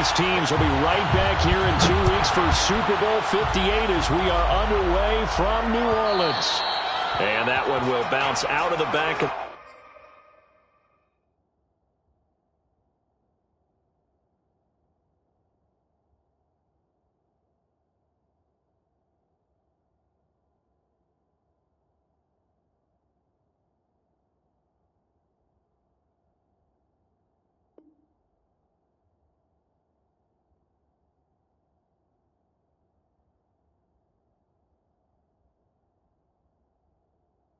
these teams will be right back here in 2 weeks for Super Bowl 58 as we are underway from New Orleans. And that one will bounce out of the back of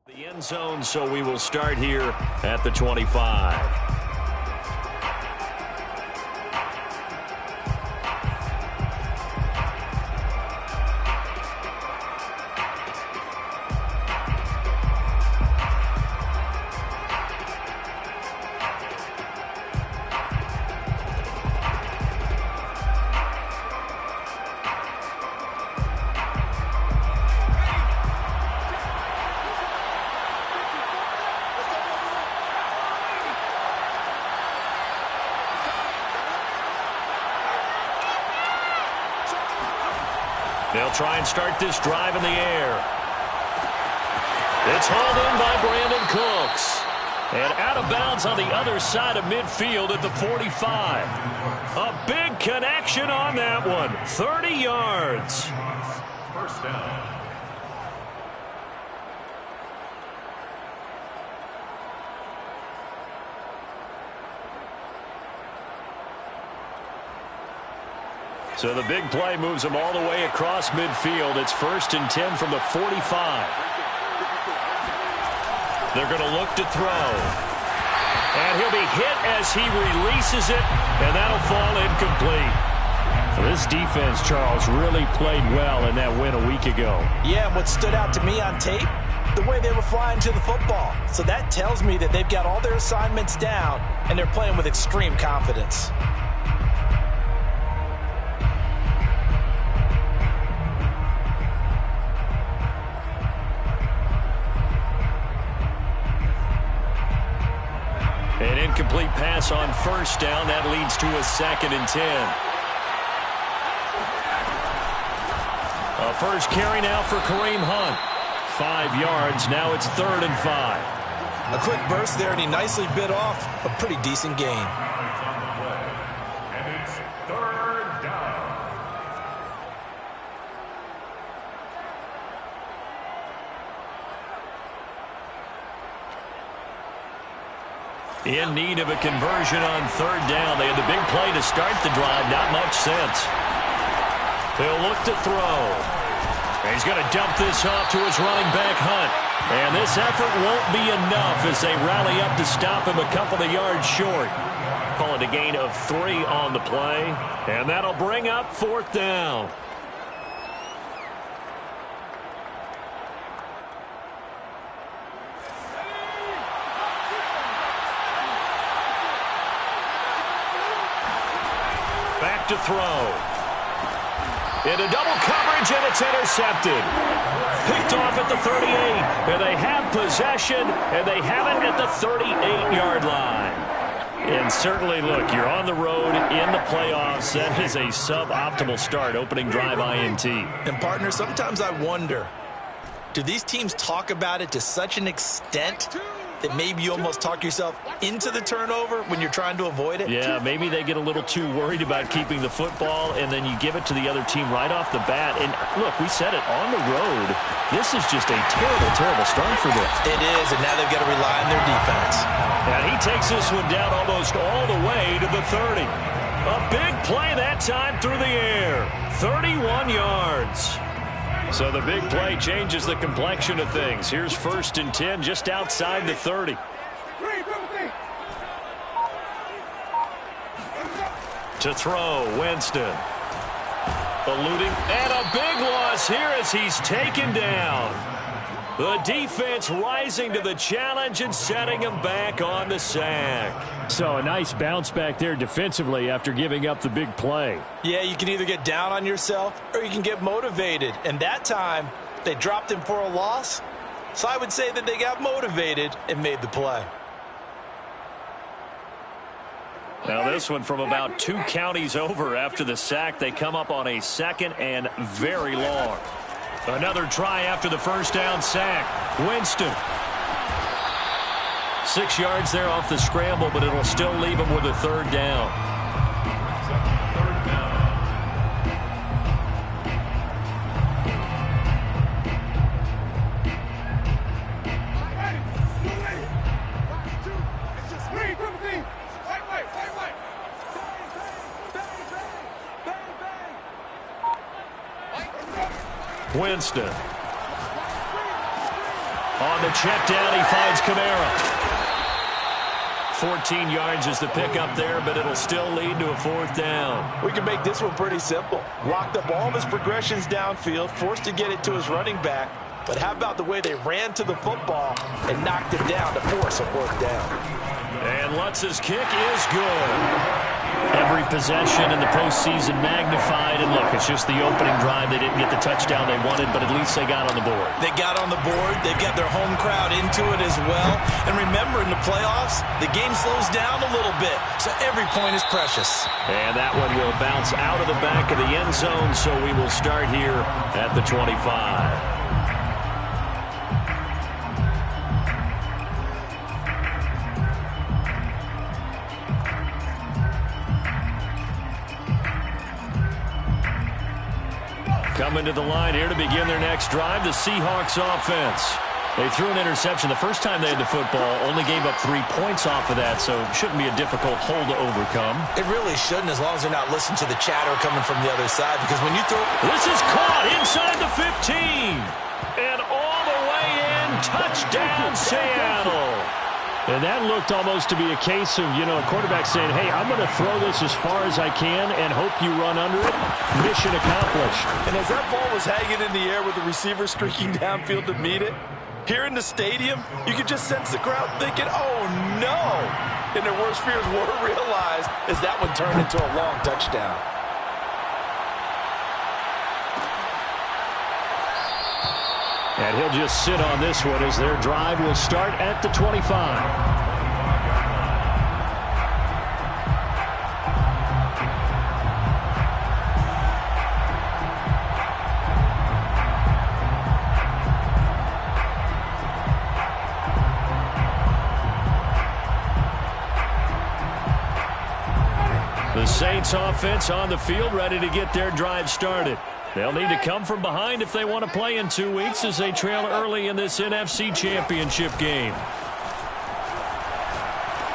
the end zone, so we will start here at the 25. They'll try and start this drive in the air. It's hauled in by Brandon Cooks. And out of bounds on the other side of midfield at the 45. A big connection on that one. 30 yards. First down. So the big play moves him all the way across midfield. It's 1st and 10 from the 45. They're going to look to throw. And he'll be hit as he releases it, and that'll fall incomplete. So this defense, Charles, really played well in that win a week ago. Yeah, what stood out to me on tape, the way they were flying to the football. So that tells me that they've got all their assignments down, and they're playing with extreme confidence. An incomplete pass on 1st down. That leads to a 2nd and 10. A first carry now for Kareem Hunt. 5 yards. Now it's 3rd and 5. A quick burst there, and he nicely bit off a pretty decent gain. And it's 3rd down. In need of a conversion on 3rd down. They had the big play to start the drive. Not much sense. They'll look to throw. He's going to dump this off to his running back, Hunt. And this effort won't be enough as they rally up to stop him a couple of yards short. Call it a gain of 3 on the play. And that'll bring up 4th down. Back to throw. Into double coverage, and it's intercepted. Picked off at the 38. And they have possession, and they have it at the 38-yard line. And certainly, look, you're on the road in the playoffs. That is a suboptimal start, opening drive INT. And, partner, sometimes I wonder, do these teams talk about it to such an extent that maybe you almost talk yourself into the turnover when you're trying to avoid it? Yeah, maybe they get a little too worried about keeping the football, and then you give it to the other team right off the bat. And, look, we said it, on the road, this is just a terrible, terrible start for them. It is, and now they've got to rely on their defense. And he takes this one down almost all the way to the 30. A big play that time through the air. 31 yards. So the big play changes the complexion of things. Here's 1st and 10 just outside the 30. To throw, Winston. Eluding, and a big loss here as he's taken down. The defense rising to the challenge and setting him back on the sack. So a nice bounce back there defensively after giving up the big play. Yeah, you can either get down on yourself or you can get motivated. And that time, they dropped him for a loss. So I would say that they got motivated and made the play. Now this one from about 2 counties over after the sack. They come up on a 2nd and very long. Another try after the first down sack. Winston. 6 yards there off the scramble, but it'll still leave him with a 3rd down. Winston. On the check down, he finds Kamara. 14 yards is the pickup there, but it'll still lead to a 4th down. We can make this one pretty simple. Blocked up all of his progressions downfield, forced to get it to his running back. But how about the way they ran to the football and knocked him down to force a 4th down? And Lutz's kick is good. Every possession in the postseason magnified. And look, it's just the opening drive. They didn't get the touchdown they wanted, but at least they got on the board. They got on the board. They've got their home crowd into it as well. And remember, in the playoffs, the game slows down a little bit, so every point is precious. And that one will bounce out of the back of the end zone, so we will start here at the 25. Coming to the line here to begin their next drive, the Seahawks offense. They threw an interception the first time they had the football, only gave up 3 points off of that, so it shouldn't be a difficult hole to overcome. It really shouldn't, as long as they're not listening to the chatter coming from the other side, because when you throw... This is caught inside the 15. And all the way in, touchdown Seattle. And that looked almost to be a case of, a quarterback saying, hey, I'm going to throw this as far as I can and hope you run under it. Mission accomplished. And as that ball was hanging in the air with the receiver streaking downfield to meet it, here in the stadium, you could just sense the crowd thinking, oh, no. And their worst fears were realized as that one turned into a long touchdown. And he'll just sit on this one as their drive will start at the 25. The Saints offense on the field ready to get their drive started. They'll need to come from behind if they want to play in 2 weeks as they trail early in this NFC Championship game.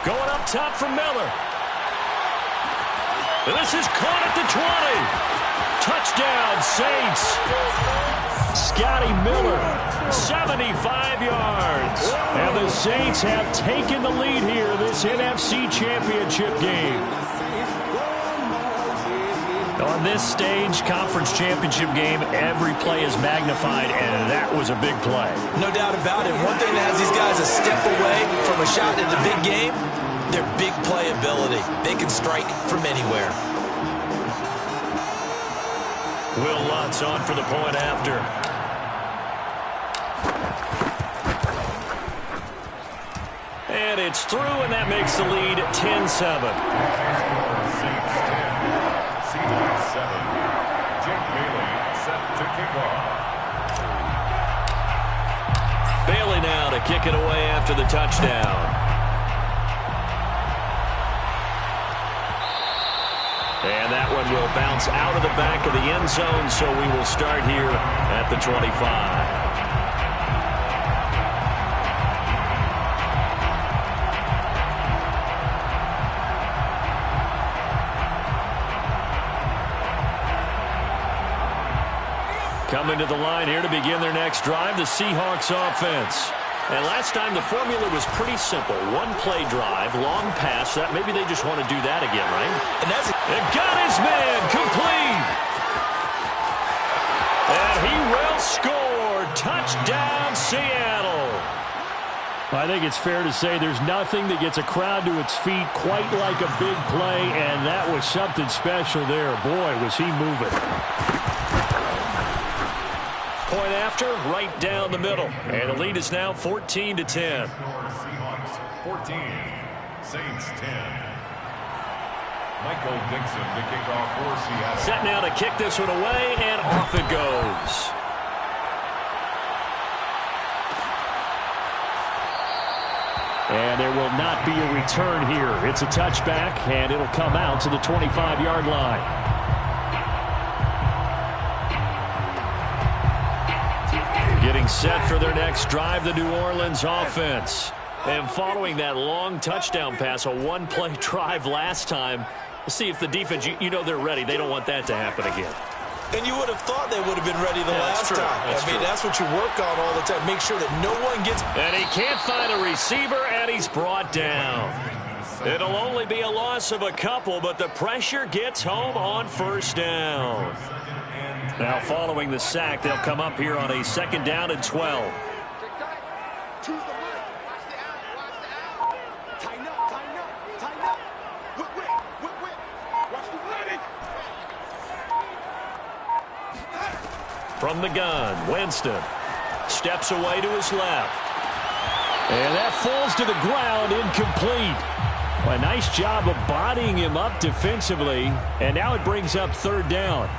Going up top from Miller. And this is caught at the 20. Touchdown, Saints. Scotty Miller, 75 yards. And the Saints have taken the lead here this NFC Championship game. On this stage, conference championship game, every play is magnified, and that was a big play. No doubt about it. One thing that has these guys a step away from a shot in the big game, their big play ability. They can strike from anywhere. Will Lutz on for the point after. And it's through, and that makes the lead 10-7. Bailey now to kick it away after the touchdown. And that one will bounce out of the back of the end zone, so we will start here at the 25. Coming to the line here to begin their next drive, the Seahawks offense. And last time the formula was pretty simple. One play drive, long pass. That maybe they just want to do that again, right? And got his man complete. And he will score. Touchdown, Seattle. I think it's fair to say there's nothing that gets a crowd to its feet quite like a big play, and that was something special there. Boy, was he moving. Point after, right down the middle. And the lead is now 14-10. Seahawks 14, Saints 10. Michael Dixon to kick off for Seattle. Set now to kick this one away, and off it goes. And there will not be a return here. It's a touchback, and it'll come out to the 25-yard line. Getting set for their next drive, the New Orleans offense. And following that long touchdown pass, a one-play drive last time, we'll see if the defense, you know they're ready. They don't want that to happen again. And you would have thought they would have been ready the last time. I mean, that's what you work on all the time. Make sure that no one gets... And he can't find a receiver, and he's brought down. It'll only be a loss of a couple, but the pressure gets home on first down. Now, following the sack, they'll come up here on a 2nd down and 12. From the gun, Winston steps away to his left. And that falls to the ground, incomplete. A nice job of bodying him up defensively. And now it brings up 3rd down.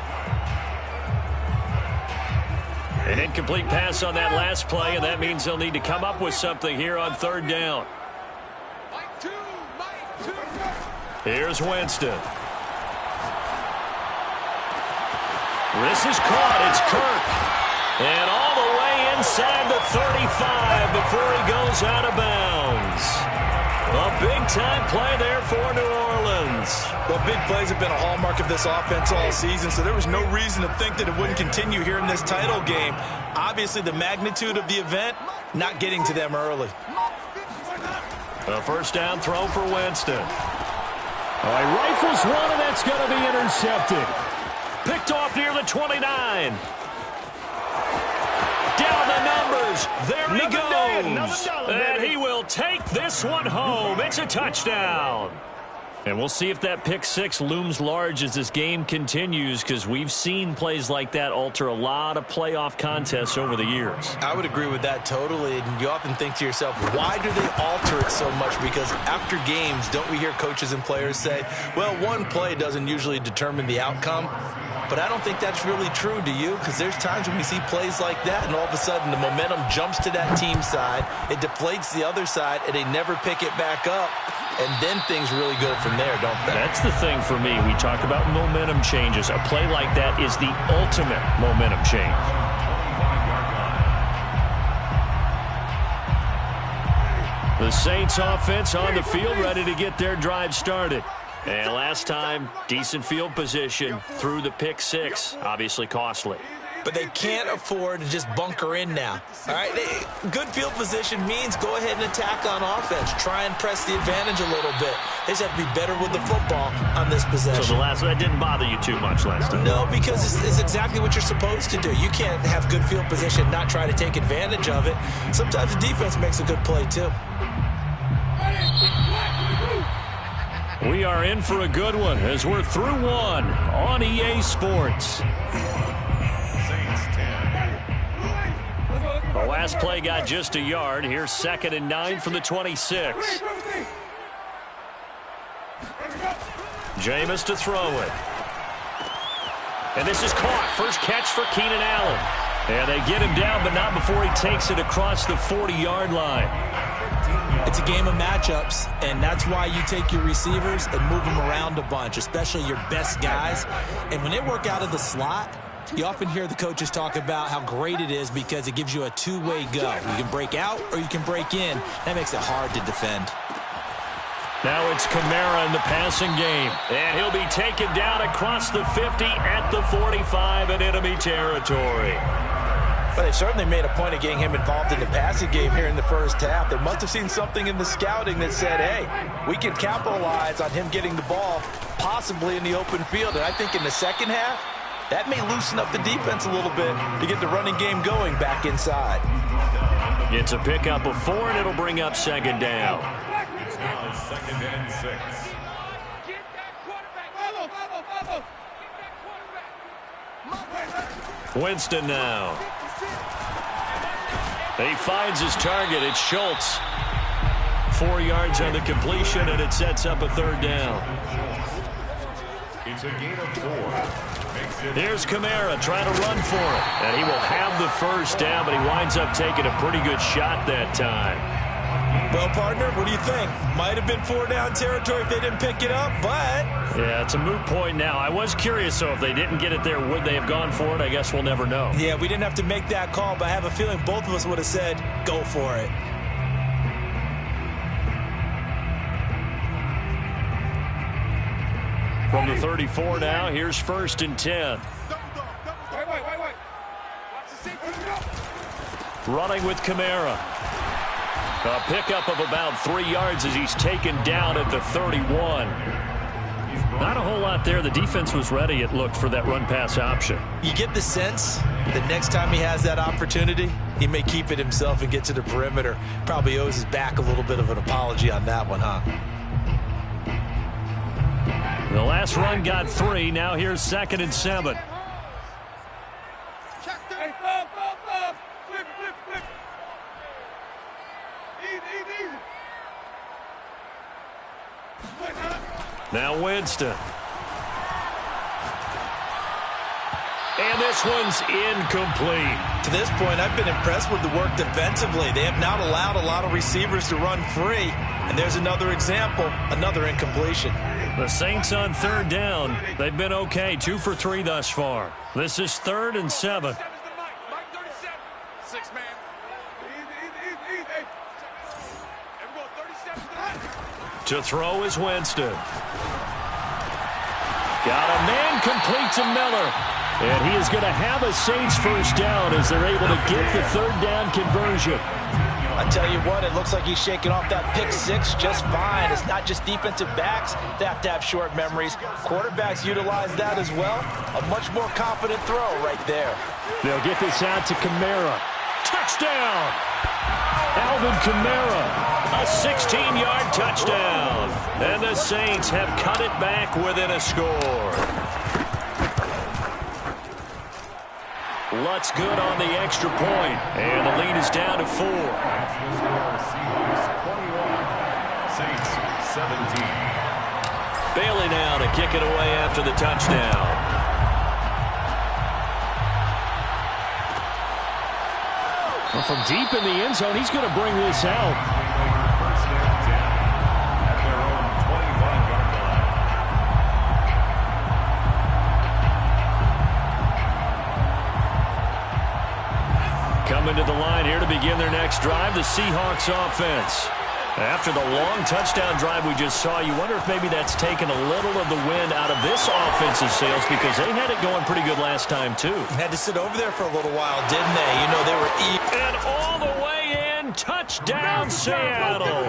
An incomplete pass on that last play, and that means they'll need to come up with something here on 3rd down. Here's Winston. This is caught. It's Kirk. And all the way inside the 35 before he goes out of bounds. A big-time play there for New Orleans. Well, big plays have been a hallmark of this offense all season, so there was no reason to think that it wouldn't continue here in this title game. Obviously, the magnitude of the event, not getting to them early. A 1st down throw for Winston. Oh, he rifles one, and that's going to be intercepted. Picked off near the 29. Down the numbers. There he goes. And he will take this one home. It's a touchdown. And we'll see if that pick 6 looms large as this game continues, because we've seen plays like that alter a lot of playoff contests over the years. I would agree with that totally. And you often think to yourself, why do they alter it so much? Because after games, don't we hear coaches and players say, well, one play doesn't usually determine the outcome. But I don't think that's really true, do you? Because there's times when we see plays like that, and all of a sudden the momentum jumps to that team side. It deflates the other side, and they never pick it back up. And then things really go from there, don't they? That's the thing for me. We talk about momentum changes. A play like that is the ultimate momentum change. The Saints offense on the field, ready to get their drive started. And last time, decent field position through the pick 6, obviously costly. But they can't afford to just bunker in now. All right, good field position means go ahead and attack on offense. Try and press the advantage a little bit. They just have to be better with the football on this possession. So that didn't bother you too much last time? No, because it's exactly what you're supposed to do. You can't have good field position and not try to take advantage of it. Sometimes the defense makes a good play too. We are in for a good one as we're through one on EA Sports. The last play got just a yard. Here's 2nd and 9 from the 26. Jameis to throw it. And this is caught. First catch for Keenan Allen. And they get him down, but not before he takes it across the 40-yard line. It's a game of matchups, and that's why you take your receivers and move them around a bunch, especially your best guys. And when they work out of the slot, you often hear the coaches talk about how great it is because it gives you a two-way go. You can break out or you can break in. That makes it hard to defend. Now it's Kamara in the passing game. And he'll be taken down across the 50 at the 45 in enemy territory. But they certainly made a point of getting him involved in the passing game here in the first half. They must have seen something in the scouting that said, hey, we can capitalize on him getting the ball possibly in the open field. And I think in the second half, that may loosen up the defense a little bit to get the running game going back inside. It's a pickup of 4, and it'll bring up 2nd down. It's now 2nd and 6. Winston now. He finds his target. It's Schultz. 4 yards on the completion, and it sets up a 3rd down. It's a gain of 4. Here's Kamara trying to run for it. And he will have the first down, but he winds up taking a pretty good shot that time. Well, partner, what do you think? Might have been 4-down territory if they didn't pick it up, but... Yeah, it's a moot point now. I was curious, so if they didn't get it there, would they have gone for it? I guess we'll never know. Yeah, we didn't have to make that call, but I have a feeling both of us would have said, go for it. From the 34 now, here's 1st and 10. Wait. Running with Kamara. A pickup of about 3 yards as he's taken down at the 31. Not a whole lot there. The defense was ready, it looked, for that run-pass option. You get the sense that next time he has that opportunity, he may keep it himself and get to the perimeter. Probably owes his back a little bit of an apology on that one, huh? The last run got 3. Now here's 2nd and 7. Now Winston. And this one's incomplete. To this point, I've been impressed with the work defensively. They have not allowed a lot of receivers to run free. And there's another example, another incompletion. The Saints on 3rd down. They've been okay, 2 for 3 thus far. This is 3rd and 7. To throw is Winston. Got a man complete to Miller. And he is going to have a Saints first down as they're able to get the 3rd down conversion. I tell you what, it looks like he's shaking off that pick 6 just fine. It's not just defensive backs that have to have short memories. Quarterbacks utilize that as well. A much more confident throw right there. They'll get this out to Kamara. Touchdown! Alvin Kamara, a 16-yard touchdown. And the Saints have cut it back within a score. Lutz good on the extra point. And the lead is down to 4. Seahawks 21. Saints 17. Bailey now to kick it away after the touchdown. Well, from deep in the end zone, he's going to bring this out. First and 10 at their own 25-yard line. Coming to the line here to begin their next drive, the Seahawks offense. After the long touchdown drive we just saw, you wonder if maybe that's taken a little of the wind out of this offensive sails, because they had it going pretty good last time, too. Had to sit over there for a little while, didn't they? You know, they were And all the way in, touchdown Seattle.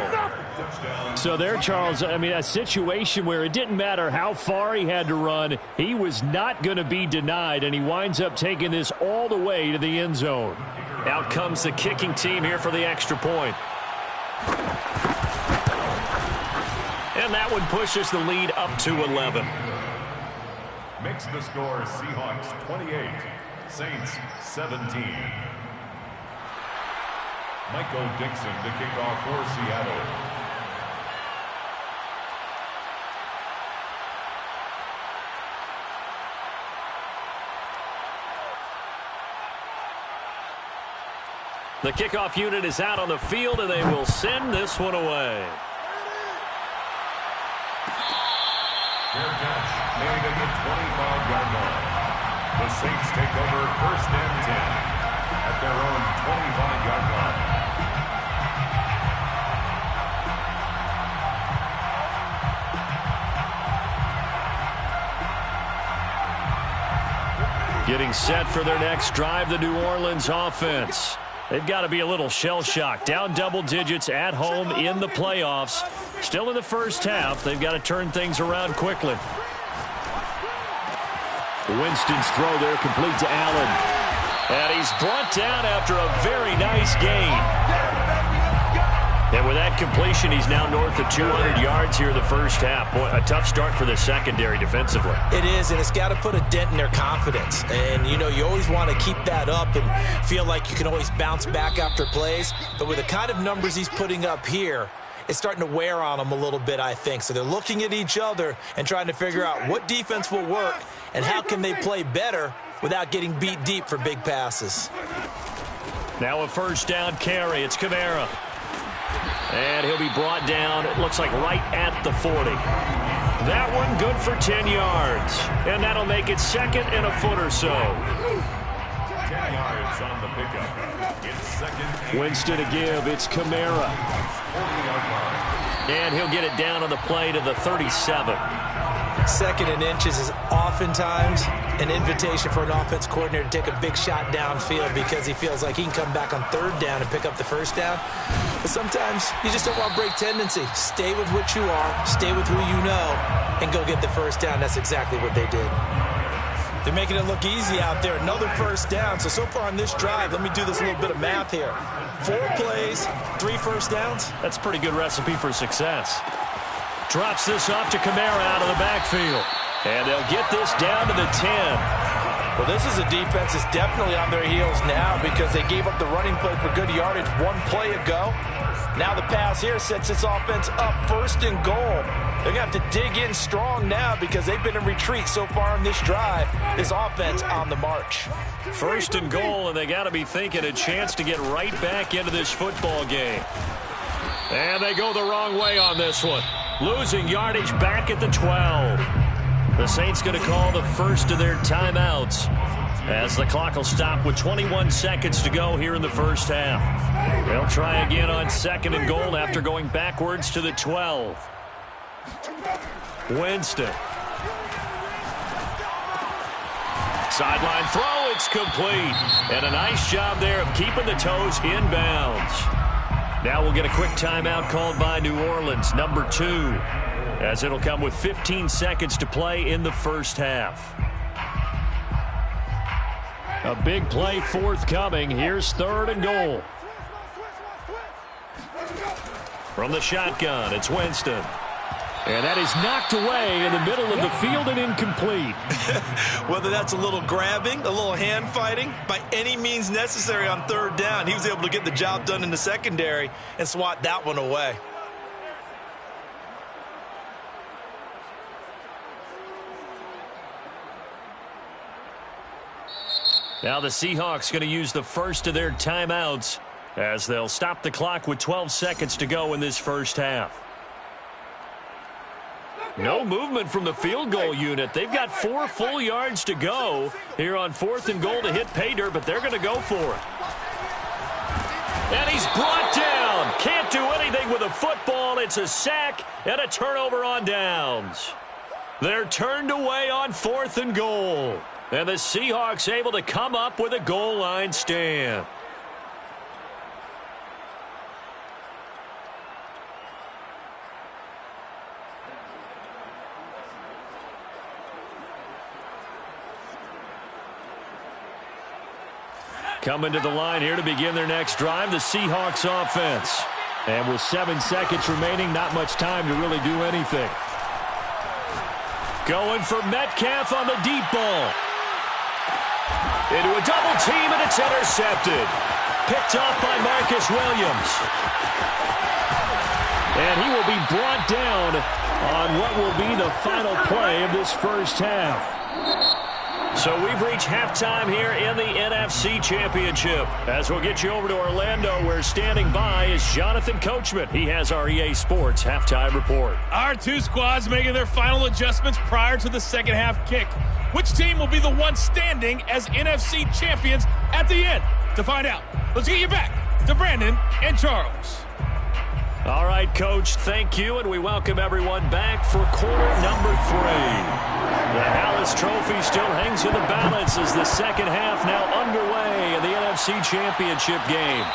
So there, Charles, I mean, a situation where it didn't matter how far he had to run, he was not going to be denied, and he winds up taking this all the way to the end zone. Out comes the kicking team here for the extra point. And that one pushes the lead up to 11. Makes the score Seahawks 28, Saints 17. Michael Dixon to kick off for Seattle. The kickoff unit is out on the field, and they will send this one away. Fair catch made at the 25-yard line. The Saints take over 1st and 10 at their own 25-yard line. Getting set for their next drive, the New Orleans offense. They've got to be a little shell-shocked. Down double digits at home in the playoffs. Still in the first half. They've got to turn things around quickly. Winston's throw there complete to Allen. And he's brought down after a very nice gain. And with that completion, he's now north of 200 yards here in the first half. Boy, a tough start for the secondary defensively. It is, and it's got to put a dent in their confidence. And, you know, you always want to keep that up and feel like you can always bounce back after plays. But with the kind of numbers he's putting up here, it's starting to wear on them a little bit, I think. So they're looking at each other and trying to figure out what defense will work and how can they play better without getting beat deep for big passes. Now a first down carry. It's Kamara. And he'll be brought down, it looks like right at the 40. That one good for 10 yards. And that'll make it second and a foot or so. 10 yards on the pickup. It's second. Winston to give. It's Kamara. 40-yard line. And he'll get it down on the play to the 37. Second and inches is oftentimes an invitation for an offense coordinator to take a big shot downfield because he feels like he can come back on third down and pick up the first down. But sometimes you just don't want to break tendency. Stay with what you are, stay with who you know, and go get the first down. That's exactly what they did. They're making it look easy out there. Another first down. So far on this drive, let me do this little bit of math here. 4 plays, 3 first downs. That's a pretty good recipe for success. Drops this off to Kamara out of the backfield. And they'll get this down to the 10. Well, this is a defense that's definitely on their heels now because they gave up the running play for good yardage 1 play ago. Now the pass here sets this offense up first and goal. They're going to have to dig in strong now because they've been in retreat so far in this drive. This offense on the march. First and goal, and they got to be thinking a chance to get right back into this football game. And they go the wrong way on this one. Losing yardage back at the 12. The Saints going to call the first of their timeouts as the clock will stop with 21 seconds to go here in the first half. They'll try again on second and goal after going backwards to the 12. Winston. Sideline throw, it's complete. And a nice job there of keeping the toes inbounds. Now we'll get a quick timeout called by New Orleans, number 2, as it'll come with 15 seconds to play in the first half. A big play forthcoming. Here's third and goal. From the shotgun, it's Winston. And that is knocked away in the middle of the field and incomplete. Whether that's a little grabbing, a little hand fighting, by any means necessary on third down, he was able to get the job done in the secondary and swat that one away. Now the Seahawks going to use the first of their timeouts as they'll stop the clock with 12 seconds to go in this first half. No movement from the field goal unit. They've got 4 full yards to go here on fourth and goal to hit pay dirt, but they're going to go for it. And he's brought down. Can't do anything with a football. It's a sack and a turnover on downs. They're turned away on fourth and goal. And the Seahawks able to come up with a goal line stand. Coming to the line here to begin their next drive, the Seahawks offense. And with 7 seconds remaining, not much time to really do anything. Going for Metcalf on the deep ball. Into a double team, and it's intercepted. Picked off by Marcus Williams. And he will be brought down on what will be the final play of this first half. So we've reached halftime here in the NFC Championship. As we'll get you over to Orlando, where standing by is Jonathan Coachman. He has our EA Sports halftime report. Our 2 squads making their final adjustments prior to the second half kick. Which team will be the one standing as NFC champions at the end? To find out, let's get you back to Brandon and Charles. All right, Coach, thank you, and we welcome everyone back for quarter number 3. The Hallis Trophy still hangs in the balance as the second half now underway in the NFC Championship game.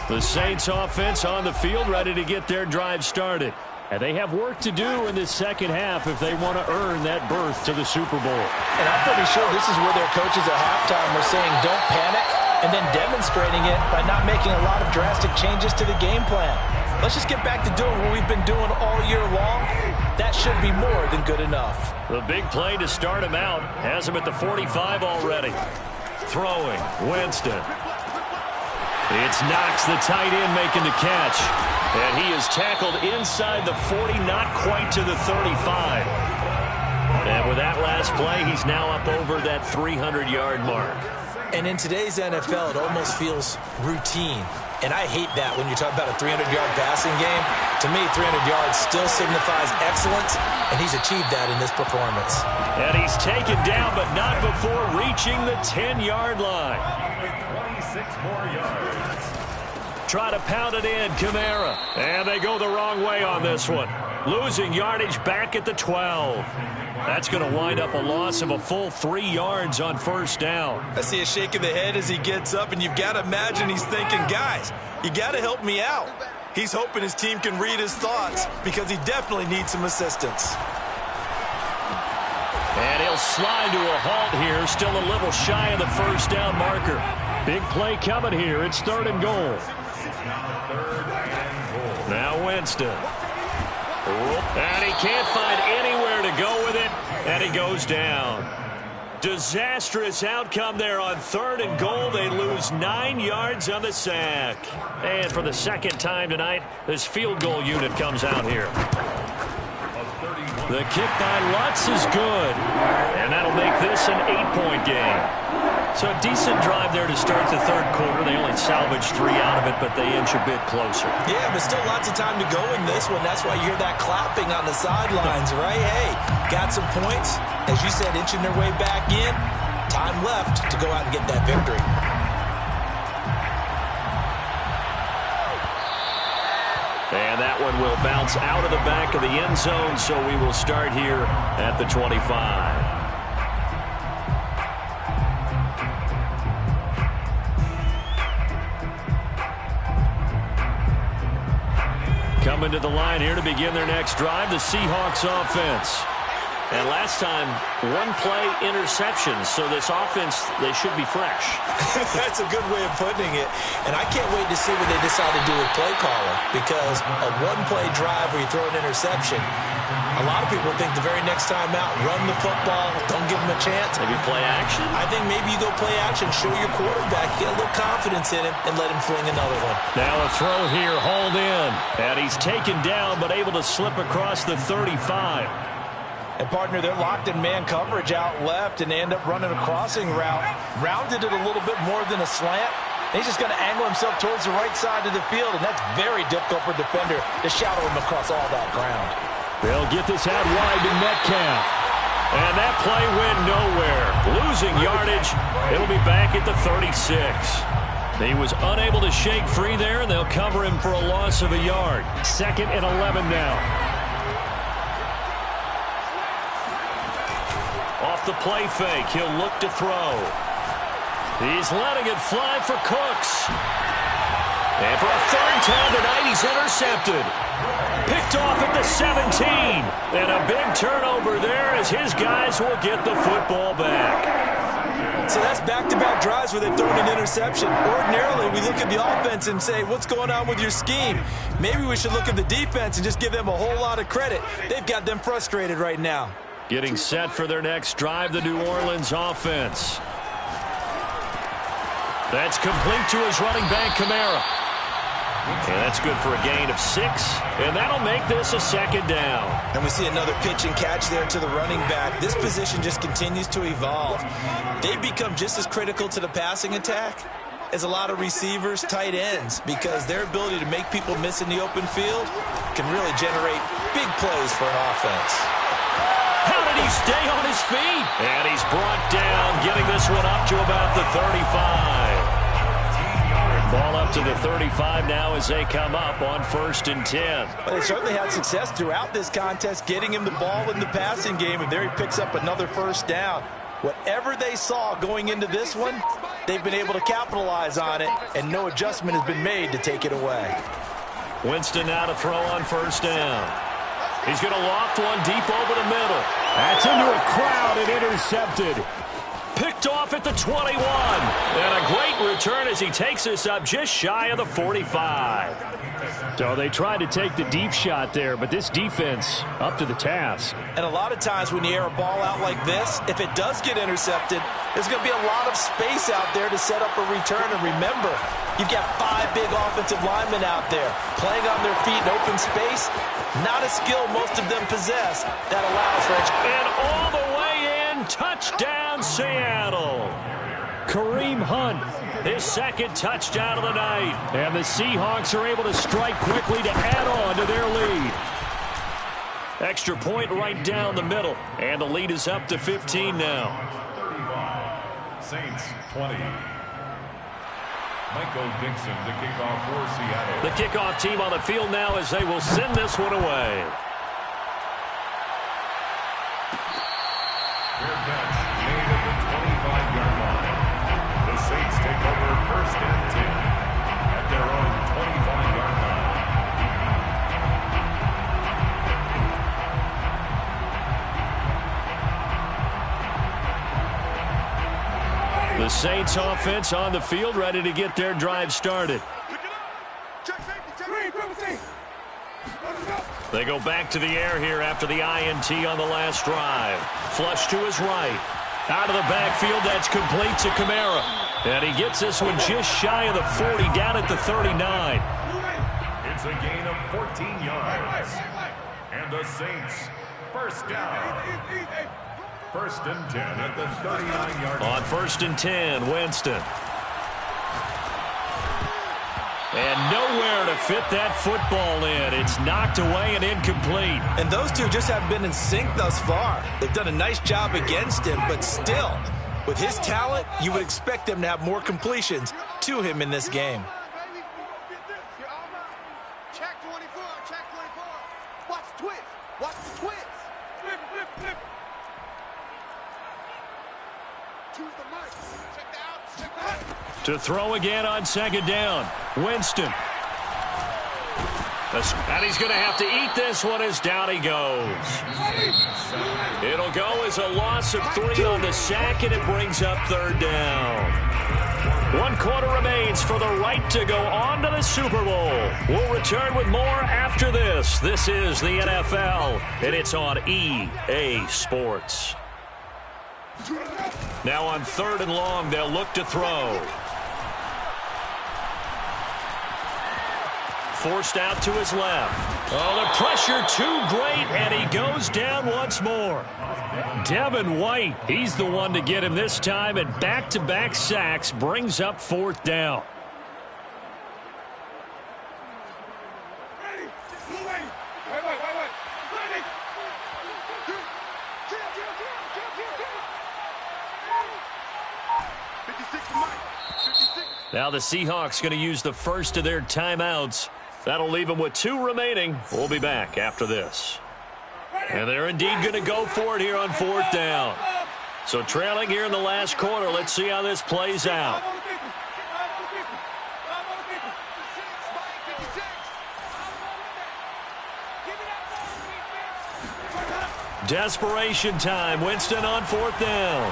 The Saints offense on the field ready to get their drive started. And they have work to do in this second half if they want to earn that berth to the Super Bowl. And I'm pretty sure this is where their coaches at halftime were saying don't panic and then demonstrating it by not making a lot of drastic changes to the game plan. let's just get back to doing what we've been doing all year long. That should be more than good enough. The big play to start him out has him at the 45 already. Throwing, Winston. It's Knox, the tight end, making the catch. And he is tackled inside the 40, not quite to the 35. And with that last play, he's now up over that 300-yard mark. And in today's NFL, it almost feels routine. And I hate that when you're talking about a 300-yard passing game. To me, 300 yards still signifies excellence, and he's achieved that in this performance. And he's taken down, but not before reaching the 10-yard line. 26 more yards. Try to pound it in, Kamara. And they go the wrong way on this one. Losing yardage back at the 12. That's going to wind up a loss of a full 3 yards on first down. I see a shake of the head as he gets up, and you've got to imagine he's thinking, guys, you got to help me out. He's hoping his team can read his thoughts because he definitely needs some assistance. And he'll slide to a halt here, still a little shy of the first down marker. Big play coming here. It's 3rd and goal. Now Winston. And he can't find anywhere to go with it, and he goes down. Disastrous outcome there on 3rd and goal. They lose 9 yards on the sack. And for the second time tonight, this field goal unit comes out here. The kick by Lutz is good, and that'll make this an 8-point game. So a decent drive there to start the 3rd quarter. They only salvaged 3 out of it, but they inch a bit closer. Yeah, but still lots of time to go in this one. That's why you hear that clapping on the sidelines, right? Hey, got some points. As you said, inching their way back in. Time left to go out and get that victory. And that one will bounce out of the back of the end zone, so we will start here at the 25. Coming to the line here to begin their next drive, the Seahawks offense. And last time, 1 play interception, so this offense, they should be fresh. That's a good way of putting it. And I can't wait to see what they decide to do with play calling, because a 1-play drive where you throw an interception, a lot of people think the very next time out, run the football, don't give them a chance. Maybe play action? I think maybe you go play action, show your quarterback, get a little confidence in him, and let him fling another one. Now a throw here, hauled in. And he's taken down, but able to slip across the 35. And, partner, they're locked in man coverage out left, and they end up running a crossing route. Rounded it a little bit more than a slant. He's just going to angle himself towards the right side of the field, and that's very difficult for a defender to shadow him across all that ground. They'll get this out wide to Metcalf. And that play went nowhere. Losing yardage. It'll be back at the 36. He was unable to shake free there, and they'll cover him for a loss of a yard. 2nd and 11 now. Off the play fake, he'll look to throw. He's letting it fly for Cooks. And for a 3rd time tonight, he's intercepted. Picked off at the 17. And a big turnover there as his guys will get the football back. So that's back-to-back drives where they've thrown an interception. Ordinarily, we look at the offense and say, what's going on with your scheme? Maybe we should look at the defense and just give them a whole lot of credit. They've got them frustrated right now. Getting set for their next drive, the New Orleans offense. That's complete to his running back, Kamara. And that's good for a gain of 6, and that'll make this a 2nd down. And we see another pitch and catch there to the running back. This position just continues to evolve. They've become just as critical to the passing attack as a lot of receivers, tight ends, because their ability to make people miss in the open field can really generate big plays for an offense. How did he stay on his feet? And he's brought down, getting this one up to about the 35. Ball up to the 35 now as they come up on 1st and 10. Well, they certainly had success throughout this contest, getting him the ball in the passing game, and there he picks up another 1st down. Whatever they saw going into this one, they've been able to capitalize on it, and no adjustment has been made to take it away. Winston now to throw on 1st down. He's going to loft one deep over the middle. That's into a crowd and intercepted. Picked off at the 21. And a great return as he takes us up just shy of the 45. So they tried to take the deep shot there, but this defense up to the task. And a lot of times when you air a ball out like this, if it does get intercepted, there's going to be a lot of space out there to set up a return. And remember, you've got 5 big offensive linemen out there playing on their feet in open space. Not a skill most of them possess that allows for it. And all the way in, touchdown Seattle. Kareem Hunt, his second touchdown of the night. And the Seahawks are able to strike quickly to add on to their lead. Extra point right down the middle. And the lead is up to 15 now. 35, Saints 20. Michael Dixon, the kickoff for Seattle. The kickoff team on the field now as they will send this one away. Fair catch made at the 25-yard line. The Saints take over 1st and 10 at their own 25-yard line. The Saints offense on the field, ready to get their drive started. They go back to the air here after the INT on the last drive. Flush to his right. Out of the backfield, that's complete to Kamara. And he gets this one just shy of the 40, down at the 39. It's a gain of 14 yards. And the Saints, first down. 1st and 10 at the 39-yard line. On 1st and 10, Winston. And nowhere to fit that football in. It's knocked away and incomplete. And those two just haven't been in sync thus far. They've done a nice job against him, but still, with his talent, you would expect them to have more completions to him in this game. Check 24, check 24. Watch the twist. Watch the twist. Flip, flip, flip. Choose the mic. Check the out, check the out. To throw again on 2nd down. Winston. And he's going to have to eat this one as down he goes. It'll go as a loss of 3 on the sack, and it brings up 3rd down. 1 quarter remains for the right to go on to the Super Bowl. We'll return with more after this. This is the NFL, and it's on EA Sports. Now on 3rd and long, they'll look to throw. Forced out to his left. Oh, the pressure too great, and he goes down once more. Devin White, he's the one to get him this time, and back-to-back sacks brings up 4th down. Now the Seahawks going to use the first of their timeouts. That'll leave them with 2 remaining. We'll be back after this. And they're indeed going to go for it here on 4th down. So trailing here in the last quarter, let's see how this plays out. Desperation time. Winston on 4th down.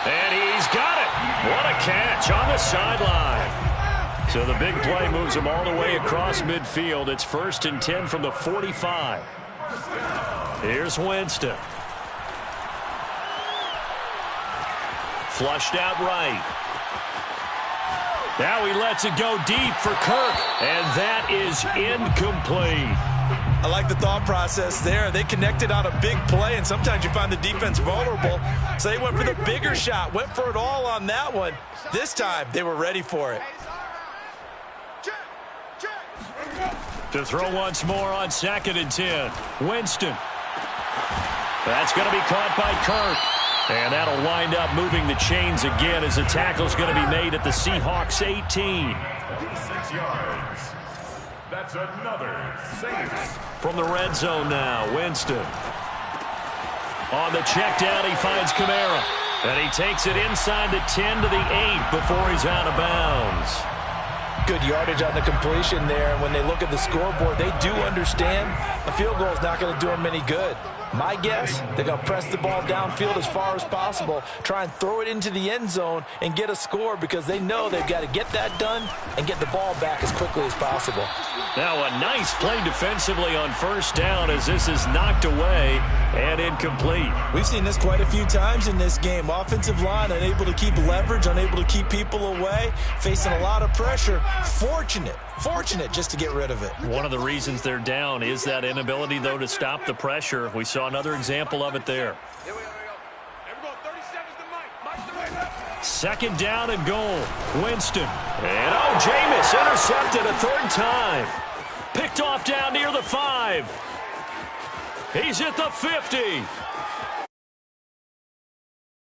And he's got it. What a catch on the sideline. So the big play moves him all the way across midfield. It's 1st and 10 from the 45. Here's Winston. Flushed out right. Now he lets it go deep for Kirk. And that is incomplete. I like the thought process there. They connected on a big play, and sometimes you find the defense vulnerable. So they went for the bigger shot, went for it all on that one. This time, they were ready for it. To throw once more on 2nd and 10. Winston. That's going to be caught by Kirk. And that'll wind up moving the chains again as the tackle's going to be made at the Seahawks 18. 6 yards. That's another Saints. From the red zone now, Winston. On the check down, he finds Kamara. And he takes it inside the 10 to the 8 before he's out of bounds. Good yardage on the completion there. And when they look at the scoreboard, they do understand A field goal is not going to do them any good. My guess, they're going to press the ball downfield as far as possible, try and throw it into the end zone and get a score because they know they've got to get that done and get the ball back as quickly as possible. Now a nice play defensively on first down as this is knocked away and incomplete. We've seen this quite a few times in this game. Offensive line unable to keep leverage, unable to keep people away, facing a lot of pressure. Fortunate just to get rid of it. One of the reasons they're down is that inability, though, to stop the pressure. We saw another example of it there. Here we go. 30 seconds to Mike. Second down and goal. Winston. And Jameis intercepted a third time. Picked off down near the 5. He's at the 50.